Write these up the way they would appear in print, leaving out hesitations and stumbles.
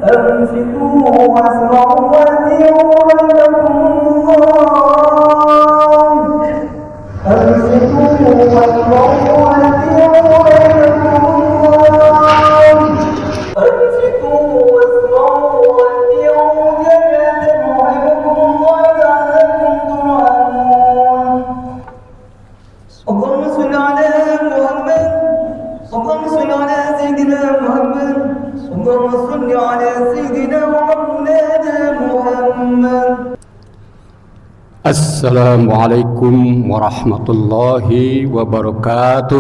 أمسكوا واسمعوا وأطيعوا ربكم الله أمسكوا واسمعوا وأطيعوا ربكم الله أمسكوا واسمعوا وأطيعوا ربكم الله لعلكم ترحمون اللهم صل على محمد اللهم صل على سيدنا محمد اللهم صل على سيدنا ومولانا محمد. Assalamualaikum warahmatullahi wabarakatuh.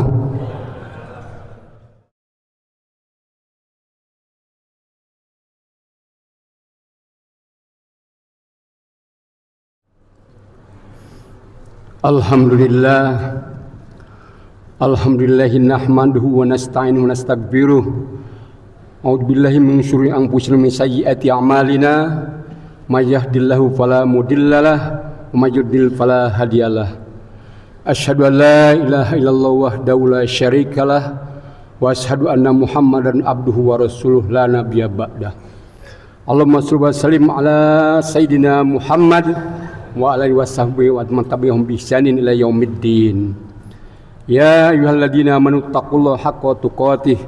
Alhamdulillahi nahmaduhu wa nasta'inuhu wa nastaghfiruh. A'udzubillahi min syururi anfusina min sayyiati a'malina. May yahdihillahu fala mudhillalah wa may yudhlil fala hadiyalah. Asyhadu an la ilaha illallah wahdahu la syarikalah wa asyhadu anna Muhammadan abduhu wa rasuluh la nabiyya ba'dah. Allahumma shalli wa sallim ala sayidina Muhammad wa alihi washabbihi wa man tabi'ahum bi ihsanin ila yaumiddin. Ya ayyuhalladzina amanu taqullaha haqqa tuqatih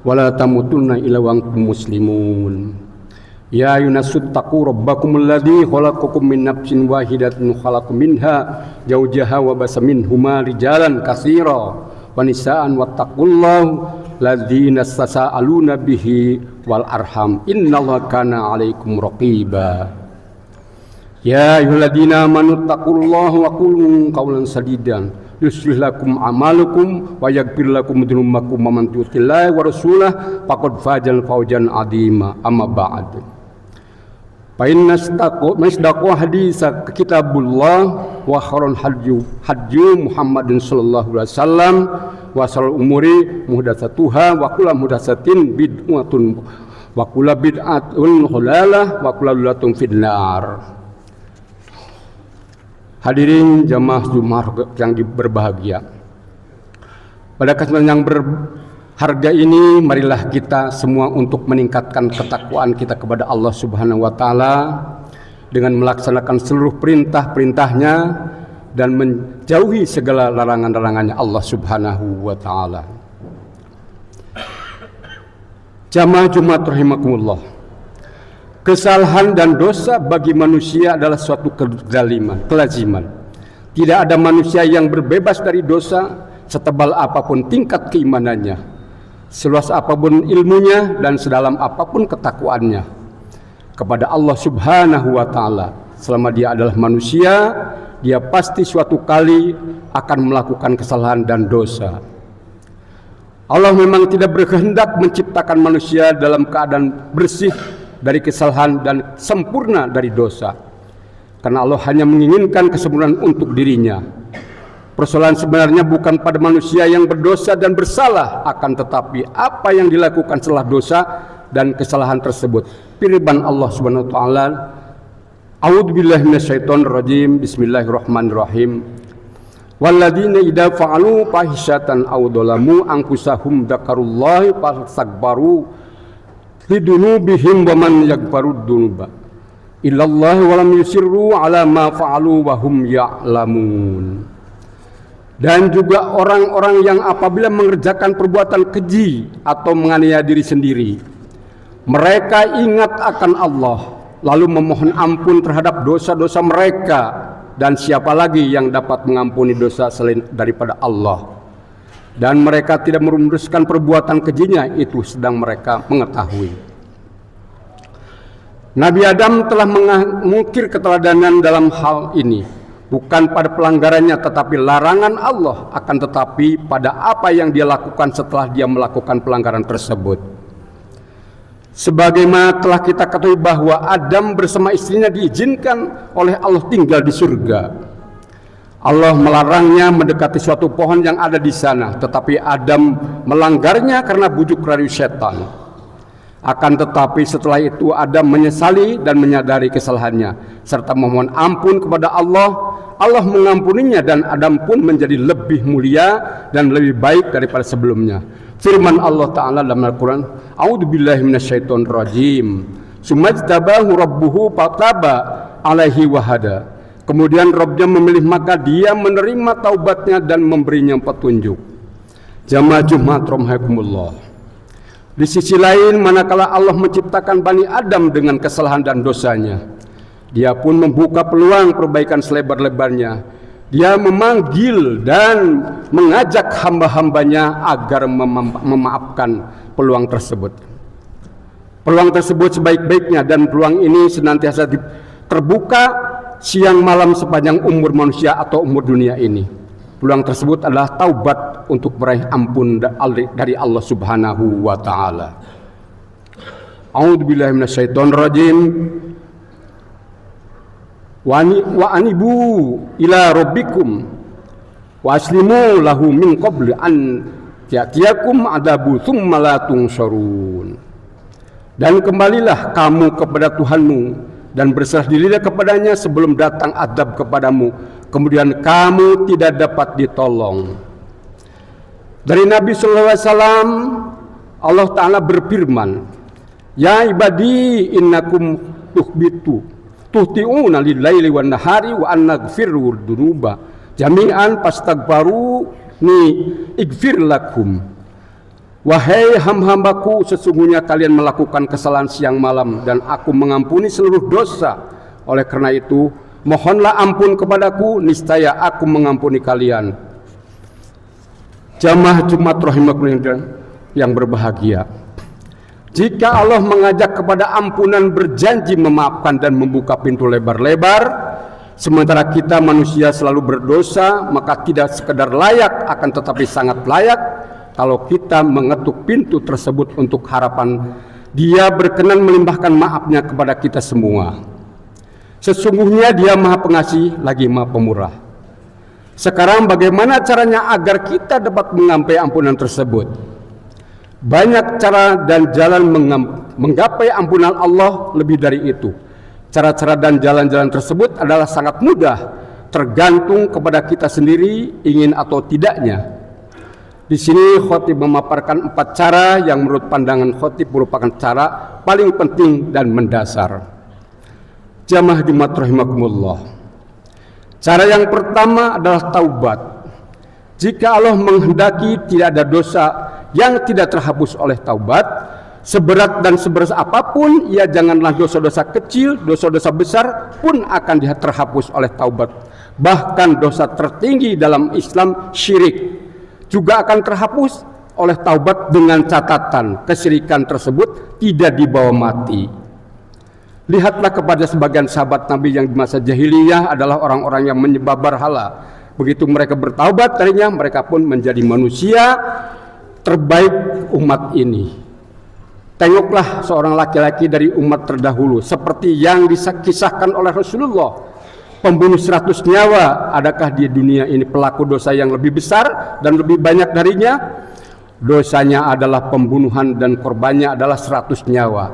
wa la tamutunna illa wa antum muslimun. Ya ayyuhannasu taqu rabbakumul ladzi khalaqakum min nafsin wahidatin khalaqa minha zawjaha wa basa minhuma rijalan katsira wa nisaan wattaqullaha ladzina tasaaluna bihi wal arham innallaha kana 'alaikum raqiba. Ya ayyuhalladzina amanu taqullaha wa qulu qawlan sadidan yuslih lakum amalukum wa yaghfir lakum dzunubakum wa man yuti'illah wa rasulah faqad fazal fawzan 'azima. Amma ba'd. Fa inna asdaqu hadisa kitabullah wa khairul hadyu Muhammadin sallallahu alaihi wasallam wa sharrul umuri muhdatsatuha wa kullu muhdatsatin bid'atun wa kullu bid'atun dhalalah wa kullu dhalalatun finnar. Hadirin jamaah Jumat yang berbahagia, pada kesempatan yang berharga ini marilah kita semua untuk meningkatkan ketakwaan kita kepada Allah Subhanahu wa taala dengan melaksanakan seluruh perintah-perintahnya dan menjauhi segala larangan-larangannya Allah Subhanahu wa taala. Jamaah Jumat rahimakumullah, kesalahan dan dosa bagi manusia adalah suatu kelaziman. Tidak ada manusia yang berbebas dari dosa, setebal apapun tingkat keimanannya, seluas apapun ilmunya, dan sedalam apapun ketakwaannya kepada Allah Subhanahu wa taala. Selama dia adalah manusia, dia pasti suatu kali akan melakukan kesalahan dan dosa. Allah memang tidak berkehendak menciptakan manusia dalam keadaan bersih dari kesalahan dan sempurna dari dosa, karena Allah hanya menginginkan kesempurnaan untuk dirinya. Persoalan sebenarnya bukan pada manusia yang berdosa dan bersalah, akan tetapi apa yang dilakukan setelah dosa dan kesalahan tersebut. Firman Allah Subhanahu wa taala, A'udzubillahi minasyaitonir rajim. Bismillahirrahmanirrahim. Walladzina idza fa'alu fahisyatan aw dzalamu anfusahum dzakarullaha fastakbaru lidunubihim wa man yaghfarud dunuba illallah wa lam yusirru ala ma fa'alu wa hum ya'lamun. Dan juga orang-orang yang apabila mengerjakan perbuatan keji atau menganiaya diri sendiri, mereka ingat akan Allah lalu memohon ampun terhadap dosa-dosa mereka, dan siapa lagi yang dapat mengampuni dosa selain daripada Allah. Dan mereka tidak meneruskan perbuatan kejinya itu sedang mereka mengetahui. Nabi Adam telah mengukir keteladanan dalam hal ini, bukan pada pelanggarannya tetapi larangan Allah, akan tetapi pada apa yang dia lakukan setelah dia melakukan pelanggaran tersebut. Sebagaimana telah kita ketahui bahwa Adam bersama istrinya diizinkan oleh Allah tinggal di surga. Allah melarangnya mendekati suatu pohon yang ada di sana, tetapi Adam melanggarnya karena bujuk rayu setan. Akan tetapi setelah itu Adam menyesali dan menyadari kesalahannya serta memohon ampun kepada Allah. Allah mengampuninya dan Adam pun menjadi lebih mulia dan lebih baik daripada sebelumnya. Firman Allah Ta'ala dalam Al-Quran, A'udzubillahi minasyaitonirrajim. Sumajtabahu rabbuhu fataba alaihi wahada. Kemudian Rabbnya memilih, maka dia menerima taubatnya dan memberinya petunjuk. Jamaah Jumat rahimakumullah. Di sisi lain, manakala Allah menciptakan Bani Adam dengan kesalahan dan dosanya, Dia pun membuka peluang perbaikan selebar-lebarnya. Dia memanggil dan mengajak hamba-hambanya agar memaafkan peluang tersebut. Peluang tersebut sebaik-baiknya, dan peluang ini senantiasa terbuka siang malam sepanjang umur manusia atau umur dunia ini. Peluang tersebut adalah taubat untuk meraih ampun dari Allah Subhanahu wa Ta'ala. A'udzubillahi minasyaitonirrajim. Wa anibu ila rabbikum wa aslimu lahu min qabli an ya'tiyakum adabu tsumma la tunsarun. Dan kembalilah kamu kepada Tuhanmu dan berserah dirilah kepadanya sebelum datang adab kepadamu, kemudian kamu tidak dapat ditolong. Dari Nabi sallallahu alaihi wasallam, Allah Ta'ala berfirman, Ya ibadi innakum tuhti'una lil-laili wan nahari wa annaghfiru dzunuba jami'an fastaghfiruni ighfir lakum. Wahai hamba-hambaku, sesungguhnya kalian melakukan kesalahan siang malam dan aku mengampuni seluruh dosa. Oleh karena itu, mohonlah ampun kepadaku, niscaya aku mengampuni kalian. Jamaah Jumat rahimakumullah yang berbahagia. Jika Allah mengajak kepada ampunan, berjanji memaafkan dan membuka pintu lebar-lebar, sementara kita manusia selalu berdosa, maka tidak sekedar layak, akan tetapi sangat layak kalau kita mengetuk pintu tersebut untuk harapan Dia berkenan melimpahkan maafnya kepada kita semua. Sesungguhnya Dia Maha Pengasih lagi Maha Pemurah. Sekarang bagaimana caranya agar kita dapat menggapai ampunan tersebut? Banyak cara dan jalan menggapai ampunan Allah. Lebih dari itu, cara-cara dan jalan-jalan tersebut adalah sangat mudah, tergantung kepada kita sendiri ingin atau tidaknya. Di sini khotib memaparkan 4 cara yang menurut pandangan khotib merupakan cara paling penting dan mendasar. Jamaah Jumat rahimakumullah. Cara yang pertama adalah taubat. Jika Allah menghendaki, tidak ada dosa yang tidak terhapus oleh taubat. Seberat dan seberat apapun, ya janganlah dosa-dosa kecil, dosa-dosa besar pun akan terhapus oleh taubat. Bahkan dosa tertinggi dalam Islam, syirik, juga akan terhapus oleh taubat dengan catatan kesyirikan tersebut tidak dibawa mati. Lihatlah kepada sebagian sahabat Nabi yang di masa jahiliyah adalah orang-orang yang menyembah berhala. Begitu mereka bertaubat darinya, mereka pun menjadi manusia terbaik umat ini. Tengoklah seorang laki-laki dari umat terdahulu seperti yang dikisahkan oleh Rasulullah, pembunuh 100 nyawa. Adakah di dunia ini pelaku dosa yang lebih besar dan lebih banyak darinya? Dosanya adalah pembunuhan dan korbannya adalah 100 nyawa.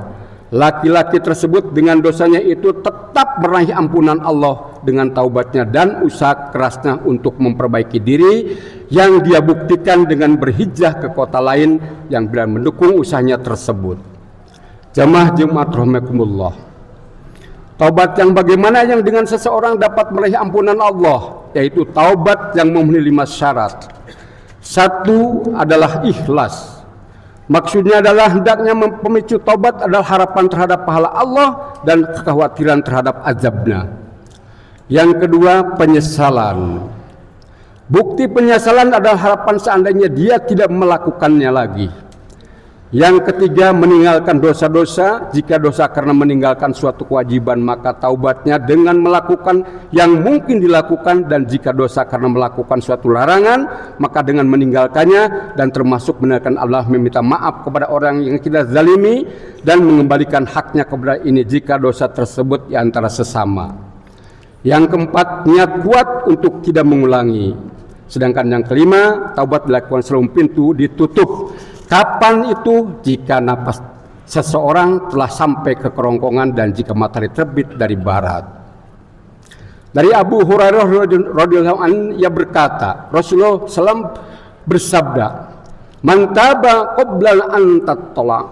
Laki-laki tersebut dengan dosanya itu tetap meraih ampunan Allah dengan taubatnya dan usaha kerasnya untuk memperbaiki diri, yang dia buktikan dengan berhijrah ke kota lain yang benar mendukung usahanya tersebut. Jamaah Jumat rahimakumullah. Taubat yang bagaimana yang dengan seseorang dapat meraih ampunan Allah, yaitu taubat yang memenuhi 5 syarat. 1 adalah ikhlas. Maksudnya adalah hendaknya pemicu taubat adalah harapan terhadap pahala Allah dan kekhawatiran terhadap azabnya. Yang kedua, penyesalan. Bukti penyesalan adalah harapan seandainya dia tidak melakukannya lagi. Yang ketiga, meninggalkan dosa-dosa. Jika dosa karena meninggalkan suatu kewajiban, maka taubatnya dengan melakukan yang mungkin dilakukan, dan jika dosa karena melakukan suatu larangan, maka dengan meninggalkannya, dan termasuk meninggalkan Allah, meminta maaf kepada orang yang kita zalimi dan mengembalikan haknya kepada ini jika dosa tersebut di antara sesama. Yang keempat, niat kuat untuk tidak mengulangi. Sedangkan yang kelima, taubat dilakukan sebelum pintu ditutup. Kapan itu? Jika napas seseorang telah sampai ke kerongkongan dan jika matahari terbit dari barat. Dari Abu Hurairah radhiyallahu anhu ia berkata, Rasulullah SAW bersabda, "Man taba qabla an tatla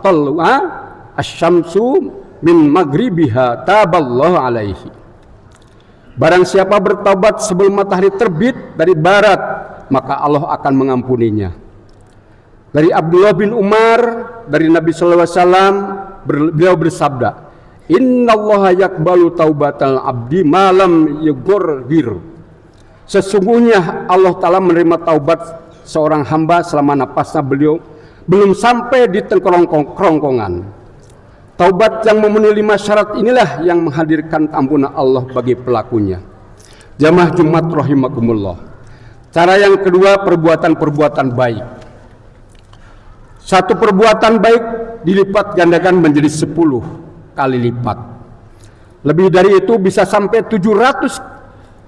asy-syamsu min maghribiha taballahu alaihi." Barang siapa bertaubat sebelum matahari terbit dari barat, maka Allah akan mengampuninya. Dari Abdullah bin Umar dari Nabi sallallahu alaihi wasallam beliau bersabda, "Innallaha yaqbalu taubatal abdi malam yughir." Sesungguhnya Allah Ta'ala menerima taubat seorang hamba selama napasnya beliau belum sampai di kerongkongan. Taubat yang memenuhi 5 syarat inilah yang menghadirkan ampunan Allah bagi pelakunya. Jamaah Jumat rahimakumullah. Cara yang kedua, perbuatan-perbuatan baik. Satu perbuatan baik dilipat gandakan menjadi 10 kali lipat. Lebih dari itu bisa sampai 700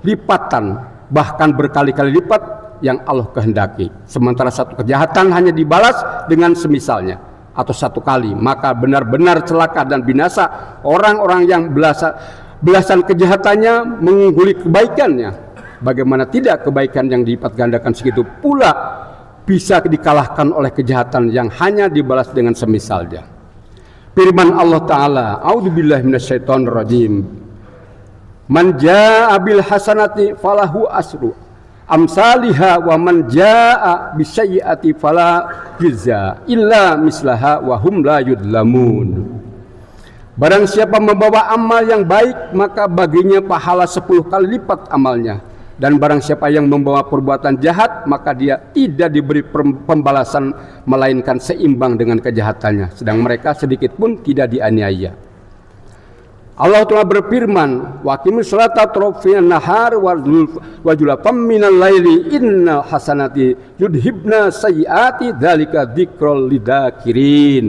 lipatan, bahkan berkali-kali lipat yang Allah kehendaki. Sementara satu kejahatan hanya dibalas dengan semisalnya atau 1 kali, maka benar-benar celaka dan binasa orang-orang yang belasan kejahatannya mengungguli kebaikannya. Bagaimana tidak kebaikan yang dilipat gandakan segitu pula bisa dikalahkan oleh kejahatan yang hanya dibalas dengan semisalnya. Firman Allah Ta'ala, "A'udzubillahi minasyaitonirrajim. Man jaa'a bil hasanati falahu asru amsalihha wa man jaa'a bisayyi'ati fala yujza illa mislaha wa hum la yudlamun." Barang siapa membawa amal yang baik, maka baginya pahala 10 kali lipat amalnya. Dan barang siapa yang membawa perbuatan jahat, maka dia tidak diberi pembalasan melainkan seimbang dengan kejahatannya, sedang mereka sedikit pun tidak dianiaya. Allah telah berfirman, "Wa aqimus sholata tarafan nahar wa zulfan minal laili innal hasanati yudhibna sayyiati dzalika dzikrul lidzakirin."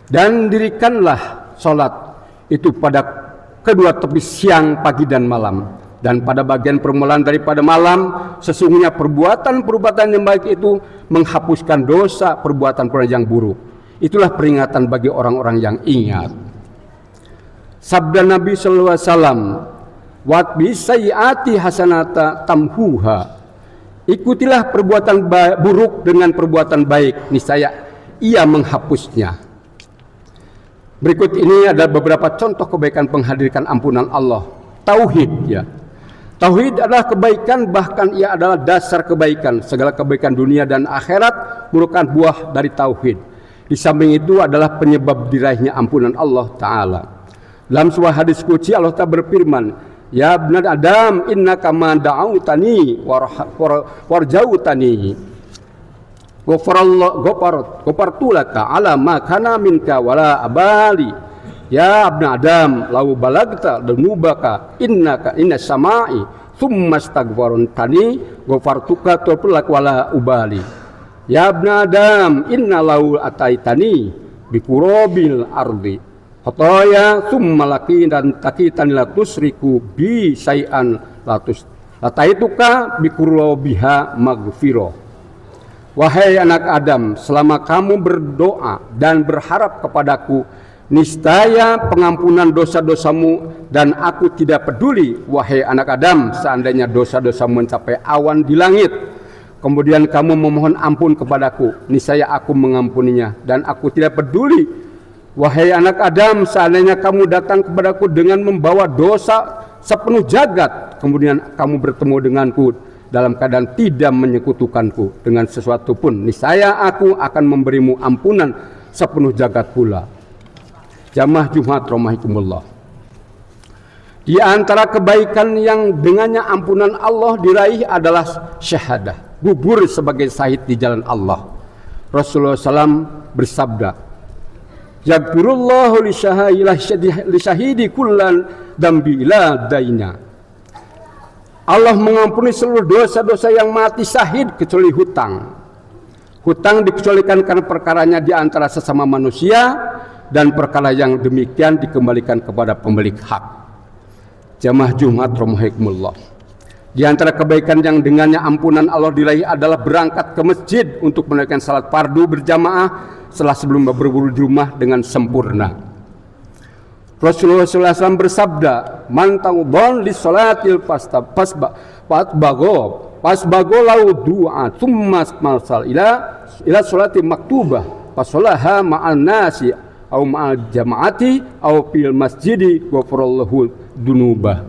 Dan dirikanlah salat itu pada kedua tepi siang, pagi dan malam. Dan pada bagian permulaan daripada malam, sesungguhnya perbuatan-perbuatan yang baik itu menghapuskan dosa perbuatan-perbuatan yang buruk. Itulah peringatan bagi orang-orang yang ingat. Sabda Nabi sallallahu alaihi wasallam, "Wa bisayyiati hasanata tamhuha." Ikutilah perbuatan buruk dengan perbuatan baik, niscaya ia menghapusnya. Berikut ini adalah beberapa contoh kebaikan penghadirkan ampunan Allah. Tauhid, ya. Tauhid adalah kebaikan, bahkan ia adalah dasar kebaikan. Segala kebaikan dunia dan akhirat merupakan buah dari tauhid. Di samping itu adalah penyebab diraihnya ampunan Allah Ta'ala. Dalam sebuah hadis qudsi Allah Ta'ala berfirman, "Ya ibn Adam, innaka ma da'autani warjautani ghafartu laka ala ma kana minka wala abali. Ya ibn Adam, lau balagta dunubaka inna sama'i thumma astaghfartani ghafartuka tulak wala ubali. Ya ibn Adam, inna lau ataitani bikurobil ardi khotoya thumma laki dan takitan la tusriku bi say'an lataituka bikurobiha maghfiro." Wahai anak Adam, selama kamu berdoa dan berharap kepadaku, niscaya pengampunan dosa-dosamu, dan aku tidak peduli, wahai anak Adam, seandainya dosa-dosamu mencapai awan di langit. Kemudian kamu memohon ampun kepadaku, niscaya aku mengampuninya, dan aku tidak peduli, wahai anak Adam, seandainya kamu datang kepadaku dengan membawa dosa sepenuh jagat, kemudian kamu bertemu denganku dalam keadaan tidak menyekutukanku dengan sesuatu pun, niscaya aku akan memberimu ampunan sepenuh jagat pula. Jamaah Jumat rahimakumullah. Di antara kebaikan yang dengannya ampunan Allah diraih adalah syahadah, gugur sebagai syahid di jalan Allah. Rasulullah SAW bersabda, "Yaghfirullahu li syahidi kullan dambi ila daina." Allah mengampuni seluruh dosa-dosa yang mati syahid kecuali hutang. Hutang dikecualikan karena perkaranya di antara sesama manusia, dan perkara yang demikian dikembalikan kepada pemilik hak. Jamaah Jumat rahimakumullah. Di antara kebaikan yang dengannya ampunan Allah diraih adalah berangkat ke masjid untuk menunaikan salat fardu berjamaah setelah sebelum berburu di rumah dengan sempurna. Rasulullah SAW bersabda, "Man tawdon li salatil fasbago lau du'a thumma marsal ila salati maktubah fasolaha ma'al nasi au ma'al jama'ati au fil masjidi ghafarallahu dunubah."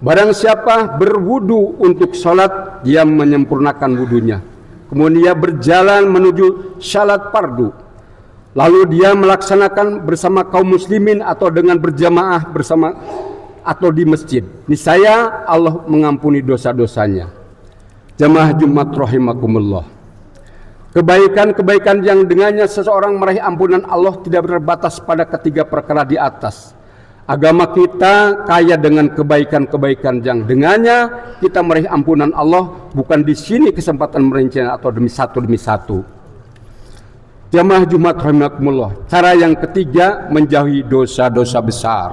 Barang siapa berwudu untuk sholat, dia menyempurnakan wudunya. Kemudian dia berjalan menuju salat fardu. Lalu dia melaksanakan bersama kaum muslimin atau dengan berjamaah bersama atau di masjid. Niscaya Allah mengampuni dosa-dosanya. Jamaah Jumat rahimakumullah. Kebaikan-kebaikan yang dengannya seseorang meraih ampunan Allah tidak terbatas pada ketiga perkara di atas. Agama kita kaya dengan kebaikan-kebaikan yang dengannya kita meraih ampunan Allah. Bukan di sini kesempatan merincinya atau demi satu. Jamaah Jumat rahimakumullah. Cara yang ketiga, menjauhi dosa-dosa besar.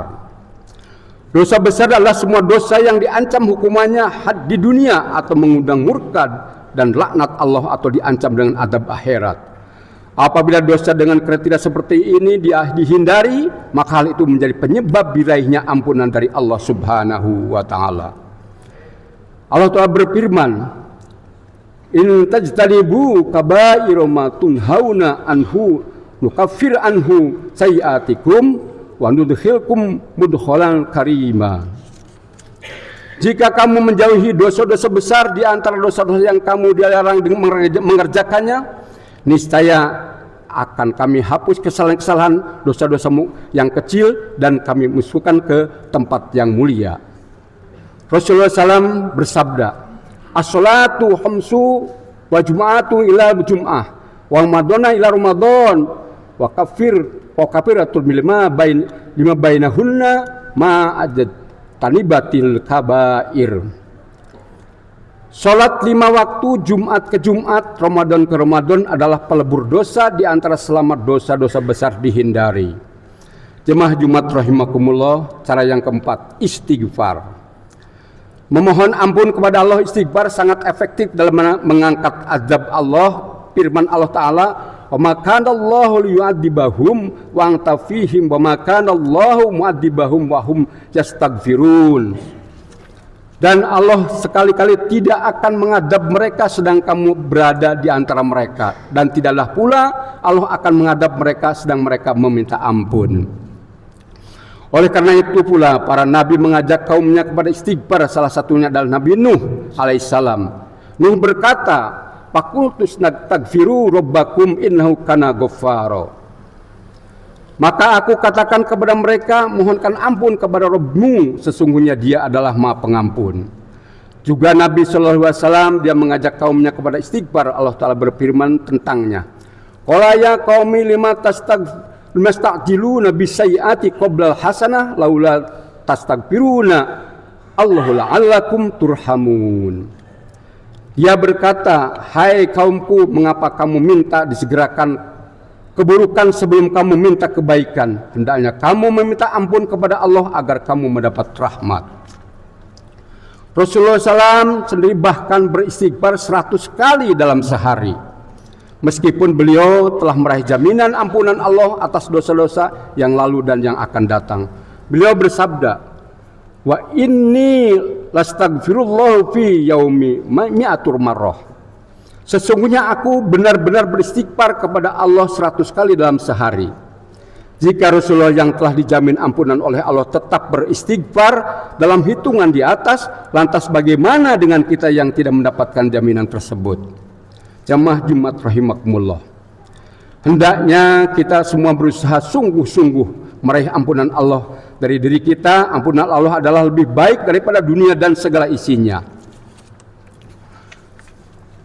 Dosa besar adalah semua dosa yang diancam hukumannya had di dunia atau mengundang murka dan laknat Allah atau diancam dengan adab akhirat. Apabila dosa dengan kriteria seperti ini dihindari, maka hal itu menjadi penyebab diraihnya ampunan dari Allah Subhanahu wa taala. Allah Ta'ala berfirman, "In tajtanibu kaba'ira ma tunhauna anhu nukaffir anhu sayiatikum wa nudkhilkum mudkhalan karima." Jika kamu menjauhi dosa-dosa besar di antara dosa-dosa yang kamu dilarang mengerjakannya, niscaya akan kami hapus kesalahan-kesalahan dosa-dosamu yang kecil dan kami masukkan ke tempat yang mulia. Rasulullah SAW bersabda, "As-salatu khamsu wa jum'atu ila jum'ah wa ramadana ila ramadan wa kafiratul lima bainahunna ma ajad tanibatil kabair." Salat 5 waktu Jumat ke Jumat, Ramadan ke Ramadan adalah pelebur dosa di antara selamat dosa-dosa besar dihindari. Jemaah Jumat rahimakumullah, cara yang keempat, istighfar. Memohon ampun kepada Allah, istighfar sangat efektif dalam mengangkat azab Allah. Firman Allah Ta'ala, "Wa ma kana Allahu liyu'adzibahum wa anta fihim wa ma kana Allahu mu'adzibahum wa hum yastaghfirun." Dan Allah sekali-kali tidak akan mengadab mereka sedang kamu berada di antara mereka. Dan tidaklah pula Allah akan mengadab mereka sedang mereka meminta ampun. Oleh karena itu pula para nabi mengajak kaumnya kepada istighfar. Salah satunya adalah Nabi Nuh alaihissalam. Nuh berkata, "Fakultus nagtagfiru rabbakum innahu kana ghaffara." Maka aku katakan kepada mereka, mohonkan ampun kepada Rabbmu, sesungguhnya dia adalah Maha Pengampun. Juga Nabi SAW dia mengajak kaumnya kepada istighfar. Allah Ta'ala berfirman tentangnya, "Qala ya qaumi lima tasta'jiluna bisayyiati qoblal hasanah laula tastaghfiruna Allahu la'allakum turhamun." Dia berkata, "Hai kaumku, mengapa kamu minta disegerakan keburukan sebelum kamu minta kebaikan? Hendaknya kamu meminta ampun kepada Allah agar kamu mendapat rahmat." Rasulullah SAW sendiri bahkan beristighfar 100 kali dalam sehari. Meskipun beliau telah meraih jaminan ampunan Allah atas dosa-dosa yang lalu dan yang akan datang. Beliau bersabda, "Wa inni lastaghfirullah fi yaumi mi'atur marrah." Sesungguhnya aku benar-benar beristighfar kepada Allah 100 kali dalam sehari. Jika Rasulullah yang telah dijamin ampunan oleh Allah tetap beristighfar dalam hitungan di atas, lantas bagaimana dengan kita yang tidak mendapatkan jaminan tersebut? Jamaah Jumat rahimakumullah. Hendaknya kita semua berusaha sungguh-sungguh meraih ampunan Allah dari diri kita. Ampunan Allah adalah lebih baik daripada dunia dan segala isinya.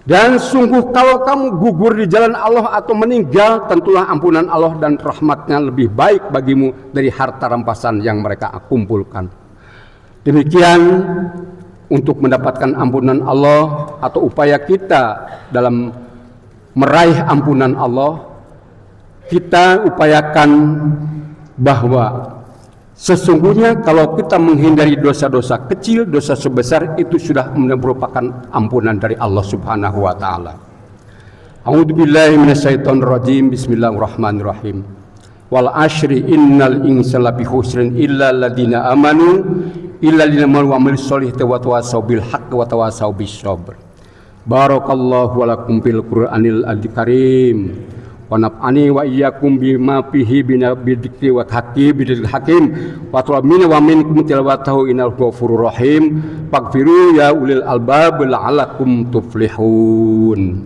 Dan sungguh kalau kamu gugur di jalan Allah atau meninggal, tentulah ampunan Allah dan rahmatnya lebih baik bagimu dari harta rampasan yang mereka kumpulkan. Demikian untuk mendapatkan ampunan Allah atau upaya kita dalam meraih ampunan Allah, kita upayakan bahwa sesungguhnya kalau kita menghindari dosa-dosa kecil, dosa sebesar itu sudah merupakan ampunan dari Allah Subhanahu wa taala. A'udzubillahi minasyaitonirrajim. Bismillahirrahmanirrahim. wal ashri innal insana lafi khusrin illa alladziina amanu illa alladziina amanu wa amilus solihati wa tawassaw bil haqqi wa tawassaw bis sabr. Barakallahu wa lakum fil Qur'anil karim wa naf'ani wa iyyakum bima fihi bidzikri wa hakim wa tu'minu wa minkum tilawatahu innal ghafurur rahim faghfiru ya ulil albab la'allakum tuflihun.